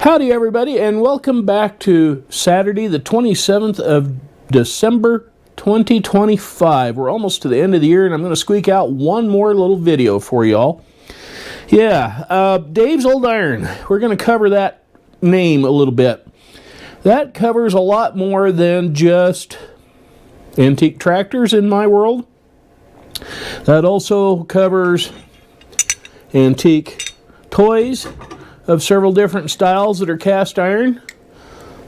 Howdy everybody, and welcome back to Saturday the 27th of December 2025. We're almost to the end of the year, and I'm going to squeak out one more little video for y'all. Dave's Old Iron. We're going to cover that name a little bit. That covers a lot more than just antique tractors in my world. That also covers antique toys of several different styles that are cast iron.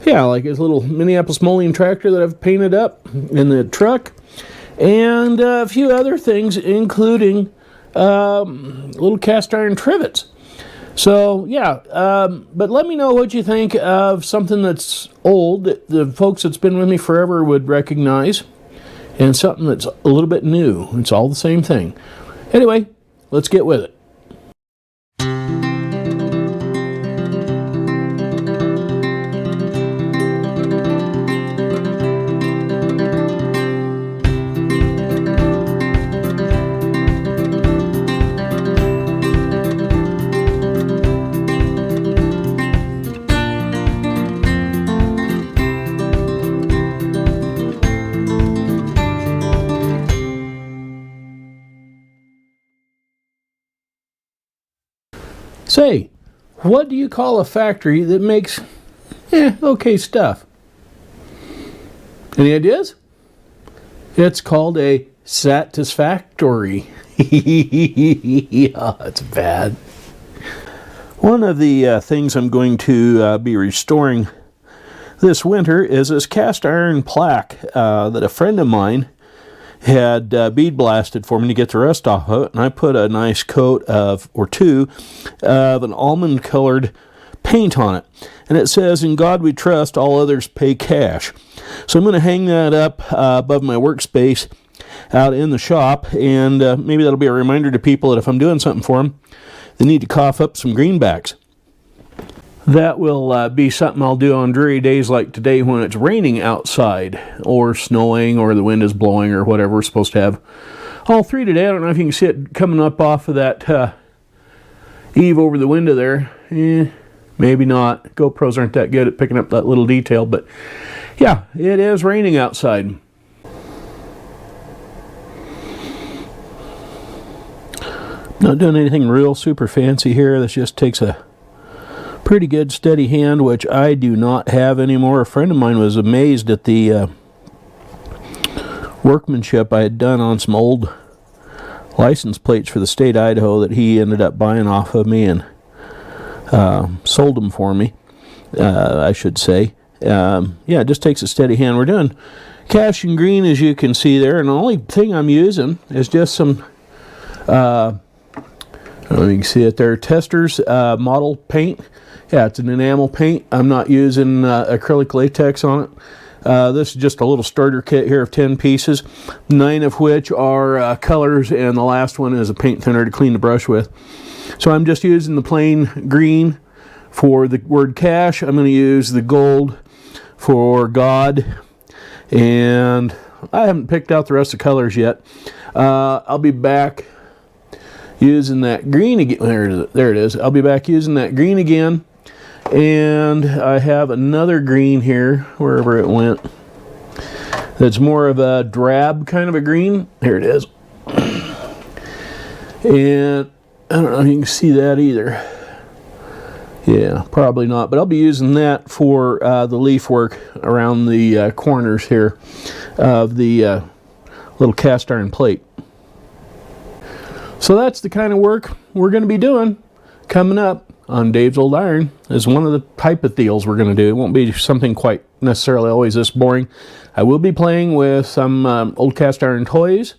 Yeah, like this little Minneapolis mulling tractor that I've painted up in the truck. And a few other things, including little cast iron trivets. So, but let me know what you think of something that's old, that the folks that's been with me forever would recognize, and something that's a little bit new. It's all the same thing. Anyway, let's get with it. Say, what do you call a factory that makes, okay stuff? Any ideas? It's called a satisfactory. Yeah, it's bad. One of the things I'm going to be restoring this winter is this cast iron plaque that a friend of mine had bead blasted for me to get the rust off of it, and I put a nice coat of, or two, of an almond colored paint on it. And it says, "In God we trust, all others pay cash." So I'm going to hang that up above my workspace out in the shop, and maybe that'll be a reminder to people that if I'm doing something for them, they need to cough up some greenbacks. That will be something I'll do on dreary days like today when it's raining outside, or snowing, or the wind is blowing, or whatever. We're supposed to have all three today. I don't know if you can see it coming up off of that eave over the window there. Maybe not. GoPros aren't that good at picking up that little detail, but yeah, it is raining outside. Not doing anything real super fancy here. This just takes a pretty good steady hand, which I do not have anymore. A friend of mine was amazed at the workmanship I had done on some old license plates for the state of Idaho that he ended up buying off of me and sold them for me, I should say. It just takes a steady hand. We're doing cash and green, as you can see there, and the only thing I'm using is just some you can see it there, Testers model paint. Yeah, it's an enamel paint. I'm not using acrylic latex on it. This is just a little starter kit here of 10 pieces, 9 of which are colors, and the last one is a paint thinner to clean the brush with. So I'm just using the plain green for the word cash. I'm going to use the gold for God, and I haven't picked out the rest of the colors yet. I'll be back using that green again. There it is. I'll be back using that green again. And I have another green here, wherever it went, that's more of a drab kind of a green. Here it is. And I don't know if you can see that either. Yeah, probably not. But I'll be using that for the leaf work around the corners here of the little cast iron plate. So that's the kind of work we're going to be doing coming up on Dave's Old Iron. Is one of the type of deals we're going to do. It won't be something quite necessarily always this boring. I will be playing with some old cast iron toys,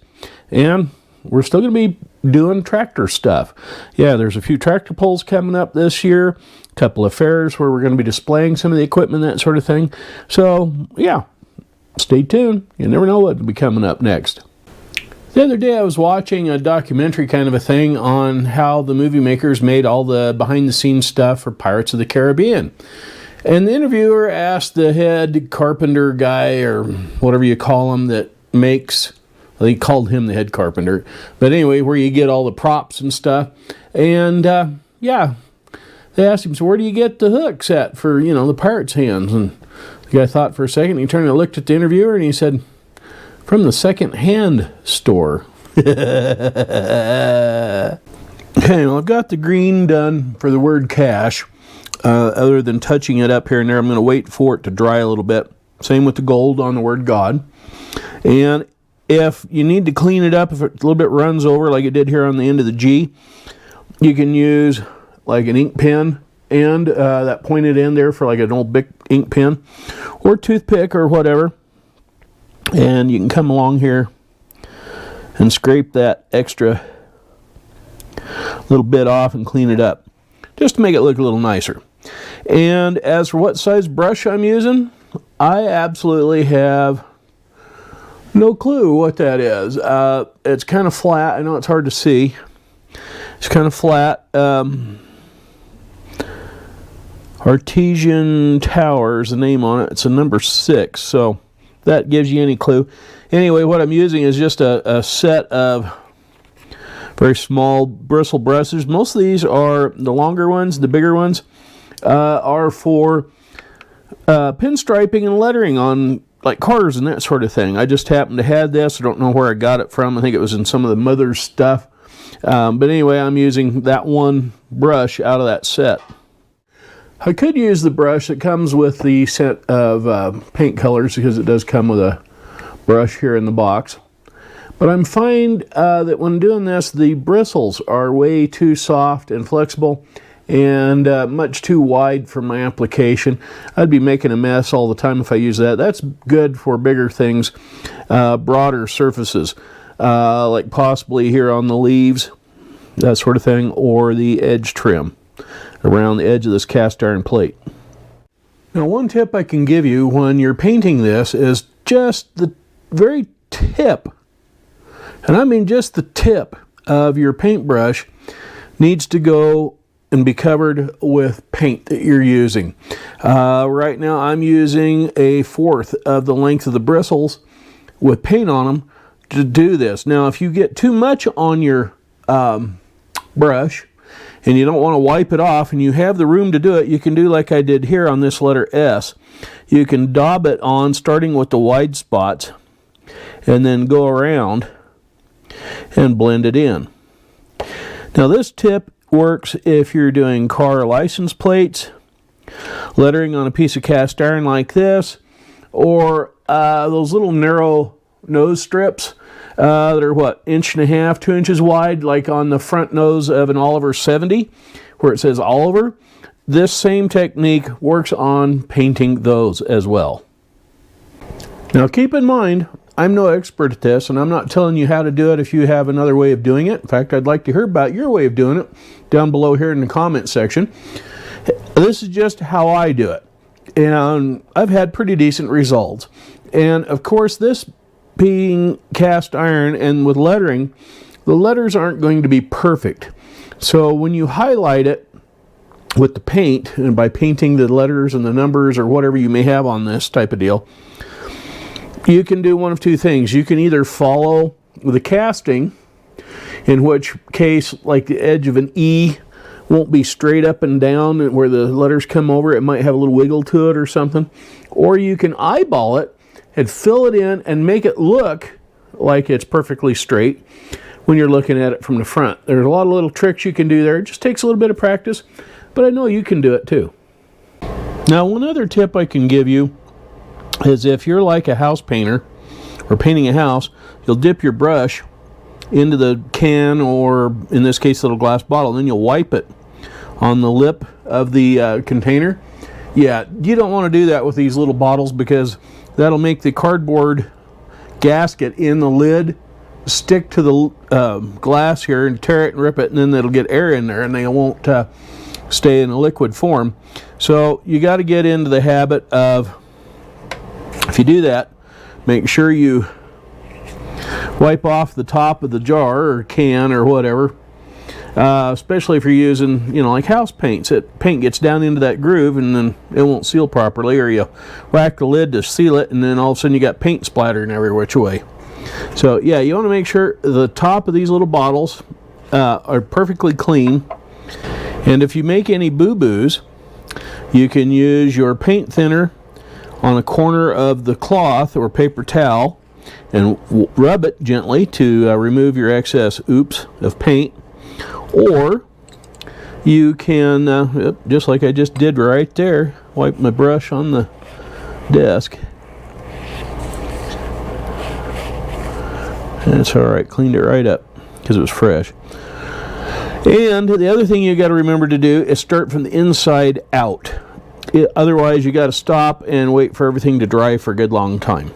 and we're still going to be doing tractor stuff. Yeah, there's a few tractor pulls coming up this year, a couple of fairs where we're going to be displaying some of the equipment, that sort of thing. So yeah, stay tuned. You never know what will be coming up next. The other day I was watching a documentary kind of a thing on how the movie makers made all the behind-the-scenes stuff for Pirates of the Caribbean. And the interviewer asked the head carpenter guy, or whatever you call him, that makes, well, he called him the head carpenter, but anyway, where you get all the props and stuff. And they asked him, so where do you get the hooks at for, the pirate's hands? And the guy thought for a second. He turned and looked at the interviewer, and he said, from the second-hand store. Okay, well, I've got the green done for the word cash. Other than touching it up here and there, I'm going to wait for it to dry a little bit. Same with the gold on the word God. And if you need to clean it up, if it a little bit runs over like it did here on the end of the G, you can use like an ink pen and that pointed end there for like an old big ink pen or toothpick or whatever. And you can come along here and scrape that extra little bit off and clean it up just to make it look a little nicer. And as for what size brush I'm using, I absolutely have no clue what that is. It's kind of flat. I know it's hard to see. It's kind of flat. Artesian Tower is the name on it. It's a number 6, so that gives you any clue. Anyway, what I'm using is just a set of very small bristle brushes. Most of these are the longer ones. The bigger ones are for pinstriping and lettering on like cars and that sort of thing. I just happened to have this. I don't know where I got it from. I think it was in some of the Mother's stuff. But anyway, I'm using that one brush out of that set. I could use the brush that comes with the set of paint colors because it does come with a brush here in the box. But I'm find that when doing this, the bristles are way too soft and flexible and much too wide for my application. I'd be making a mess all the time if I use that. That's good for bigger things, broader surfaces, like possibly here on the leaves, that sort of thing, or the edge trim around the edge of this cast iron plate. Now, one tip I can give you when you're painting this is just the very tip, and I mean just the tip of your paintbrush needs to go and be covered with paint that you're using. Right now I'm using 1/4 of the length of the bristles with paint on them to do this. Now, if you get too much on your brush and you don't want to wipe it off and you have the room to do it, you can do like I did here on this letter S. You can daub it on starting with the wide spots and then go around and blend it in. Now, this tip works if you're doing car license plates, lettering on a piece of cast iron like this, or those little narrow nose strips that are 1.5 inches, 2 inches wide, like on the front nose of an Oliver 70 where it says Oliver. This same technique works on painting those as well. Now, keep in mind, I'm no expert at this, and I'm not telling you how to do it if you have another way of doing it. In fact, I'd like to hear about your way of doing it down below here in the comment section. This is just how I do it, and I've had pretty decent results. And of course, this being cast iron and with lettering, the letters aren't going to be perfect. So when you highlight it with the paint, and by painting the letters and the numbers or whatever you may have on this type of deal, you can do one of two things. You can either follow the casting, in which case like the edge of an E won't be straight up and down where the letters come over. It might have a little wiggle to it or something. Or you can eyeball it and fill it in and make it look like it's perfectly straight when you're looking at it from the front. There's a lot of little tricks you can do there. It just takes a little bit of practice, but I know you can do it too. Now, one other tip I can give you is if you're like a house painter or painting a house, you'll dip your brush into the can, or in this case, a little glass bottle, and then you'll wipe it on the lip of the container. Yeah, you don't want to do that with these little bottles because that'll make the cardboard gasket in the lid stick to the glass here and tear it and rip it, and then it'll get air in there and they won't stay in a liquid form. So you got to get into the habit of, if you do that, make sure you wipe off the top of the jar or can or whatever, especially if you're using, like house paints. Paint gets down into that groove and then it won't seal properly, or you whack the lid to seal it and then all of a sudden you got paint splattering every which way. So yeah, you want to make sure the top of these little bottles are perfectly clean. And if you make any boo-boos, you can use your paint thinner on a corner of the cloth or paper towel and rub it gently to remove your excess oops of paint. Or you can, just like I just did right there, wipe my brush on the desk. That's alright, cleaned it right up because it was fresh. And the other thing you got to remember to do is start from the inside out. Otherwise, you got to stop and wait for everything to dry for a good long time.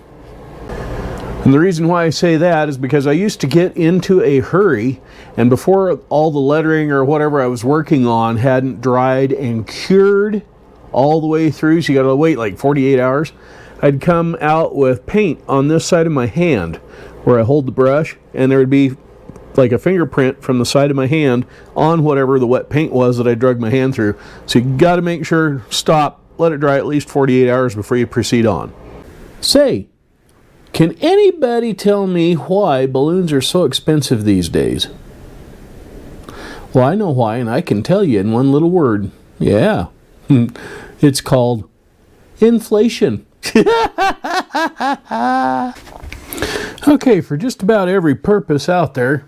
And the reason why I say that is because I used to get into a hurry, and before all the lettering or whatever I was working on hadn't dried and cured all the way through, so you got to wait like 48 hours, I'd come out with paint on this side of my hand where I hold the brush, and there would be like a fingerprint from the side of my hand on whatever the wet paint was that I dragged my hand through. So you got to make sure, stop, let it dry at least 48 hours before you proceed on. Say, can anybody tell me why balloons are so expensive these days? Well, I know why, and I can tell you in one little word. Yeah, it's called inflation. Okay, for just about every purpose out there,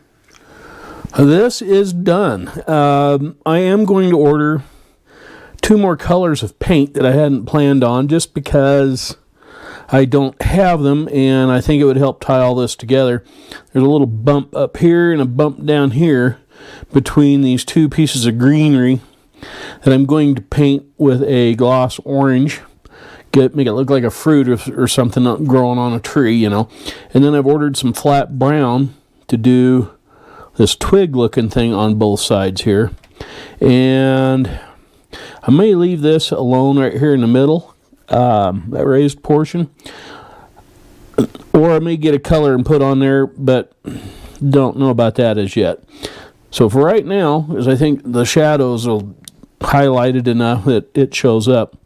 this is done. I am going to order 2 more colors of paint that I hadn't planned on just because I don't have them, and I think it would help tie all this together. There's a little bump up here and a bump down here between these 2 pieces of greenery that I'm going to paint with a gloss orange. Make it look like a fruit or something growing on a tree, you know. And then I've ordered some flat brown to do this twig looking thing on both sides here. And I may leave this alone right here in the middle, that raised portion. Or I may get a color and put on there, but don't know about that as yet. So for right now, as I think the shadows will highlight it enough that it shows up.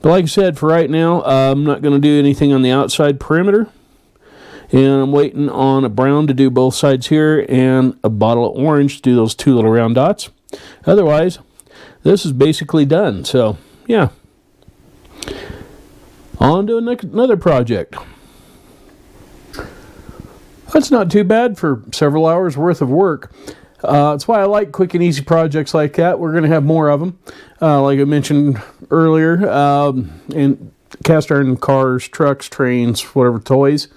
But like I said, for right now, I'm not going to do anything on the outside perimeter. And I'm waiting on a brown to do both sides here and a bottle of orange to do those 2 little round dots. Otherwise, this is basically done. So, yeah. On to another project. That's not too bad for several hours worth of work. That's why I like quick and easy projects like that. We're going to have more of them, like I mentioned earlier, and cast iron cars, trucks, trains, whatever, toys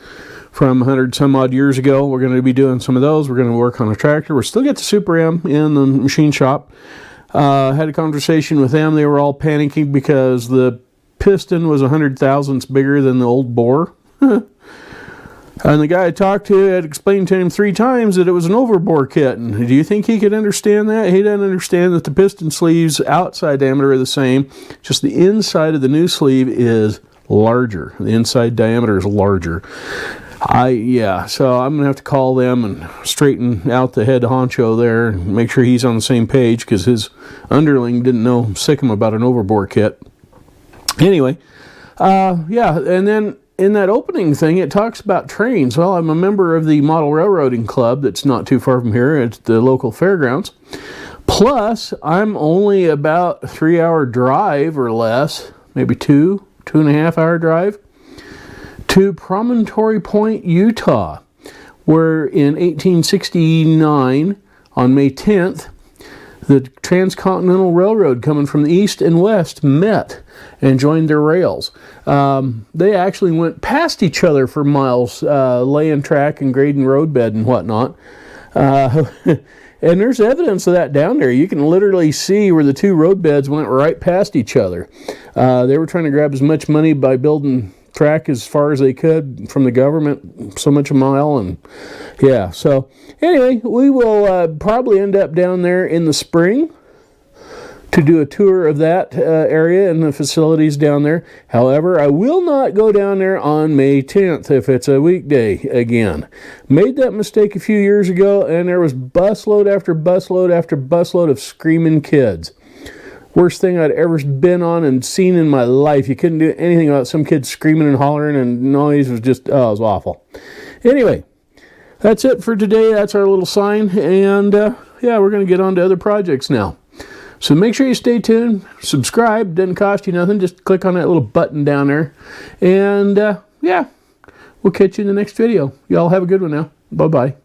from 100 some odd years ago. We're going to be doing some of those. We're going to work on a tractor. We're still got the Super M in the machine shop. Had a conversation with them. They were all panicking because the piston was 100 thousandths bigger than the old bore. And the guy I talked to had explained to him 3 times that it was an overbore kit. And do you think he could understand that? He doesn't understand that the piston sleeves outside diameter are the same. Just the inside of the new sleeve is larger. The inside diameter is larger. So I'm going to have to call them and straighten out the head honcho there and make sure he's on the same page because his underling didn't know sickum about an overbore kit. Anyway, and then in that opening thing, it talks about trains. Well, I'm a member of the Model Railroading Club that's not too far from here at the local fairgrounds. Plus, I'm only about a 3-hour drive or less, maybe 2.5 hour drive, to Promontory Point, Utah, where in 1869, on May 10th, the Transcontinental Railroad coming from the east and west met and joined their rails. They actually went past each other for miles, laying track and grading roadbed and whatnot. And there's evidence of that down there. You can literally see where the 2 roadbeds went right past each other. They were trying to grab as much money by building track as far as they could from the government, so much a mile, and yeah. So anyway, we will probably end up down there in the spring to do a tour of that area and the facilities down there. However, I will not go down there on May 10th if it's a weekday again. Made that mistake a few years ago, and there was busload after busload after busload of screaming kids. Worst thing I'd ever been on and seen in my life. You couldn't do anything about some kids screaming and hollering, and noise was just, it was awful. Anyway, that's it for today. That's our little sign, and we're going to get on to other projects now. So make sure you stay tuned. Subscribe. Doesn't cost you nothing. Just click on that little button down there. And yeah, we'll catch you in the next video. Y'all have a good one now. Bye-bye.